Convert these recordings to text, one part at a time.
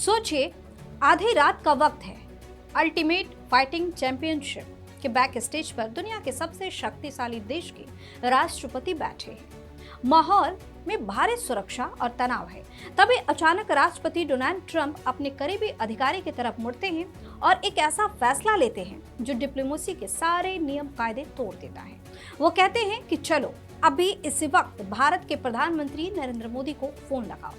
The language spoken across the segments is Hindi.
सोचिए, आधी रात का वक्त है, अल्टीमेट फाइटिंग चैंपियनशिप के बैक स्टेज पर दुनिया के सबसे शक्तिशाली देश के राष्ट्रपति बैठे हैं। माहौल में भारी सुरक्षा और तनाव है। तभी अचानक राष्ट्रपति डोनाल्ड ट्रंप अपने करीबी अधिकारी की तरफ मुड़ते हैं और एक ऐसा फैसला लेते हैं जो डिप्लोमेसी के सारे नियम कायदे तोड़ देता है। वो कहते हैं कि चलो अभी इसी वक्त भारत के प्रधानमंत्री नरेंद्र मोदी को फोन लगाओ।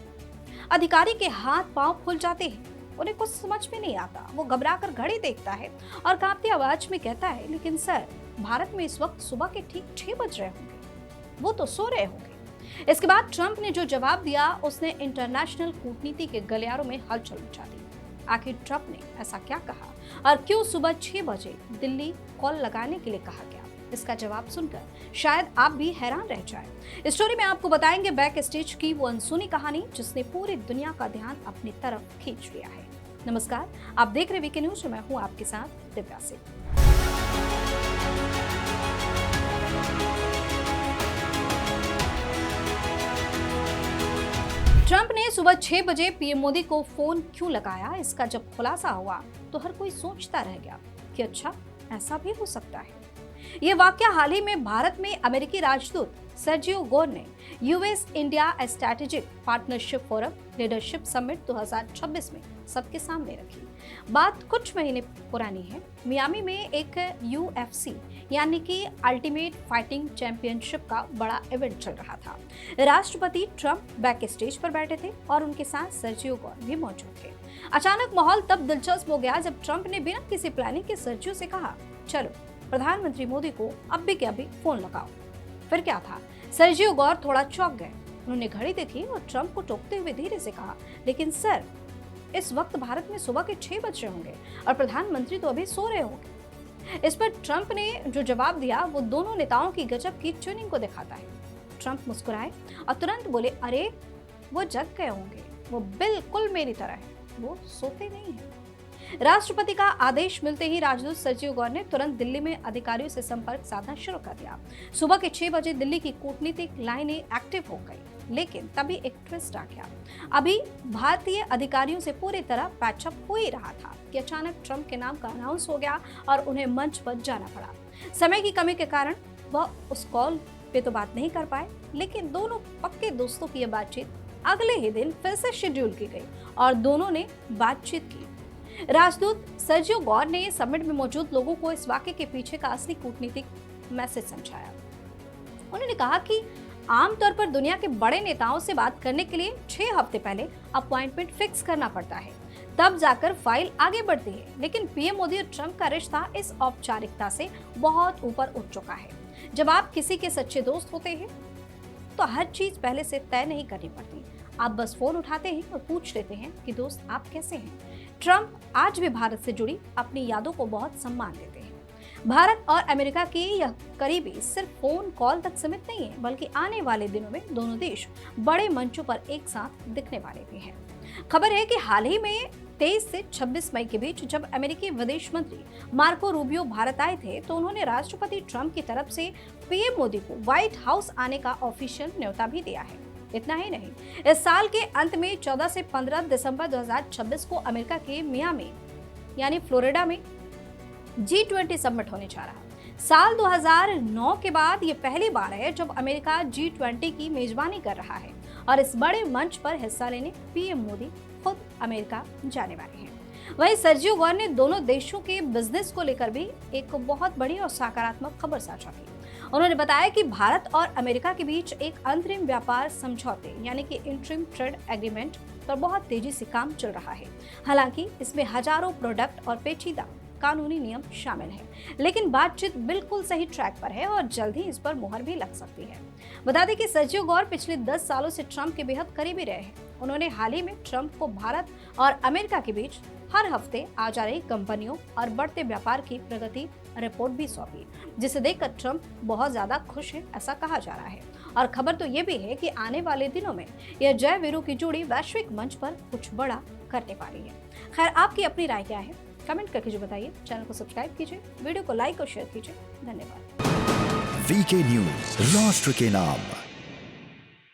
अधिकारी के हाथ पांव फूल जाते हैं, उन्हें कुछ समझ में नहीं आता। वो घबराकर घड़ी देखता है और कांपती आवाज में कहता है, लेकिन सर, भारत में इस वक्त सुबह के ठीक 6 बज रहे होंगे, वो तो सो रहे होंगे। इसके बाद ट्रंप ने जो जवाब दिया, उसने इंटरनेशनल कूटनीति के गलियारों में हलचल मचा दी। आखिर ट्रंप ने ऐसा क्या कहा और क्यों सुबह 6 बजे दिल्ली कॉल लगाने के लिए कहा गया? इसका जवाब सुनकर शायद आप भी हैरान रह जाएं। इस स्टोरी में आपको बताएंगे बैक स्टेज की वो अनसुनी कहानी जिसने पूरी दुनिया का ध्यान अपनी तरफ खींच लिया है। नमस्कार, आप देख रहे वीके न्यूज, मैं हूं आपके साथ दिव्या सिंह। ट्रंप ने सुबह 6 बजे पीएम मोदी को फोन क्यों लगाया? इसका जब खुलासा हुआ तो हर कोई सोचता रह गया कि अच्छा, ऐसा भी हो सकता है। ये वाकया हाल ही में भारत में अमेरिकी राजदूत सर्जियो गोर ने US India strategic partnership forum leadership summit 2026 में सबके सामने रखी। बात कुछ महीने पुरानी है। मियामी में एक यूएफसी यानी कि अल्टीमेट फाइटिंग चैंपियनशिप का बड़ा इवेंट चल रहा था। राष्ट्रपति ट्रंप बैक स्टेज पर बैठे थे और उनके साथ सर्जियो गोर भी मौजूद थे। अचानक माहौल तब दिलचस्प हो गया जब ट्रंप ने बिना किसी प्लानिंग के सर्जियो से कहा, चलो प्रधानमंत्री मोदी को अभी के अभी फोन लगाओ। फिर क्या था? सर्जियो गोर थोड़ा चौंक गए। उन्होंने घड़ी देखी और ट्रंप को टोकते हुए धीरे से कहा, लेकिन सर, इस वक्त भारत में सुबह के 6 बज रहे होंगे और प्रधानमंत्री तो अभी सो रहे होंगे। इस पर ट्रंप ने जो जवाब दिया वो दोनों नेताओं की गजब की ट्यूनिंग को दिखाता है। ट्रंप मुस्कुराए और तुरंत बोले, अरे वो जग गए होंगे, वो बिल्कुल मेरी तरह है, वो सोते नहीं है। राष्ट्रपति का आदेश मिलते ही राजदूत सर्जियो गोर ने तुरंत दिल्ली में अधिकारियों से संपर्क साधना शुरू कर दिया। सुबह के 6 बजे दिल्ली की कूटनीतिक लाइनें एक्टिव हो गई, लेकिन तभी एक ट्विस्ट आ गया। अभी भारतीय अधिकारियों से पूरी तरह पैचअप हो ही रहा था कि अचानक ट्रंप के नाम का अनाउंस हो गया और उन्हें मंच पर जाना पड़ा। समय की कमी के कारण वह उस कॉल पे तो बात नहीं कर पाए, लेकिन दोनों पक्के दोस्तों की यह बातचीत अगले ही दिन फिर से शेड्यूल की गई और दोनों ने बातचीत की। राजदूत सर्जियो गोर ने समिट में मौजूद लोगों को इस वाकये के पीछे का असली कूटनीतिक मैसेज समझाया। उन्होंने कहा कि आमतौर पर दुनिया के बड़े नेताओं से बात करने के लिए 6 हफ्ते पहले अपॉइंटमेंट फिक्स करना पड़ता है, तब जाकर फाइल आगे बढ़ती है। लेकिन पीएम मोदी और ट्रंप का रिश्ता इस औपचारिकता से बहुत ऊपर उठ चुका है। जब आप किसी के सच्चे दोस्त होते हैं तो हर चीज पहले से तय नहीं करनी पड़ती। आप बस फोन उठाते हैं और पूछ लेते हैं कि दोस्त, आप कैसे हैं? ट्रंप आज भी भारत से जुड़ी अपनी यादों को बहुत सम्मान देते हैं। भारत और अमेरिका की यह करीबी सिर्फ फोन कॉल तक सीमित नहीं है, बल्कि आने वाले दिनों में दोनों देश बड़े मंचों पर एक साथ दिखने वाले भी हैं। खबर है कि हाल ही में 23 से 26 मई के बीच जब अमेरिकी विदेश मंत्री मार्को रूबियो भारत आए थे तो उन्होंने राष्ट्रपति ट्रंप की तरफ से पीएम मोदी को व्हाइट हाउस आने का ऑफिशियल न्योता भी दिया है। इतना ही नहीं, इस साल के अंत में 14 से 15 दिसंबर 2026 को अमेरिका के मियामी यानी फ्लोरिडा में G20 समिट होने जा रहा। साल 2009 के बाद ये पहली बार है जब अमेरिका G20 की मेजबानी कर रहा है और इस बड़े मंच पर हिस्सा लेने पीएम मोदी खुद अमेरिका जाने वाले हैं। वहीं सर्जियो गोर ने दोनों देशों के बिजनेस को लेकर भी एक बहुत बड़ी और सकारात्मक खबर साझा की। उन्होंने बताया कि भारत और अमेरिका के बीच एक अंतरिम व्यापार समझौते यानी कि इंटरिम ट्रेड एग्रीमेंट पर बहुत तेजी से काम चल रहा है। हालांकि इसमें हजारों प्रोडक्ट और पेचीदा कानूनी नियम शामिल हैं, लेकिन बातचीत बिल्कुल सही ट्रैक पर है और जल्द ही इस पर मुहर भी लग सकती है। बता दें कि सर्जियो गोर पिछले 10 सालों से ट्रंप के बेहद करीबी रहे हैं। उन्होंने हाल ही में ट्रंप को भारत और अमेरिका के बीच हर हफ्ते आ जा रही कंपनियों और बढ़ते व्यापार की प्रगति रिपोर्ट भी सौंपी, जिसे देखकर ट्रंप बहुत ज्यादा खुश है, ऐसा कहा जा रहा है। और खबर तो ये भी है कि आने वाले दिनों में यह जय वीरू की जोड़ी वैश्विक मंच पर कुछ बड़ा करने वाली है। खैर, आपकी अपनी राय क्या है? कमेंट करके जो बताइए। चैनल को सब्सक्राइब कीजिए, वीडियो को लाइक और शेयर कीजिए। धन्यवाद। वीके न्यूज, राष्ट्र के नाम।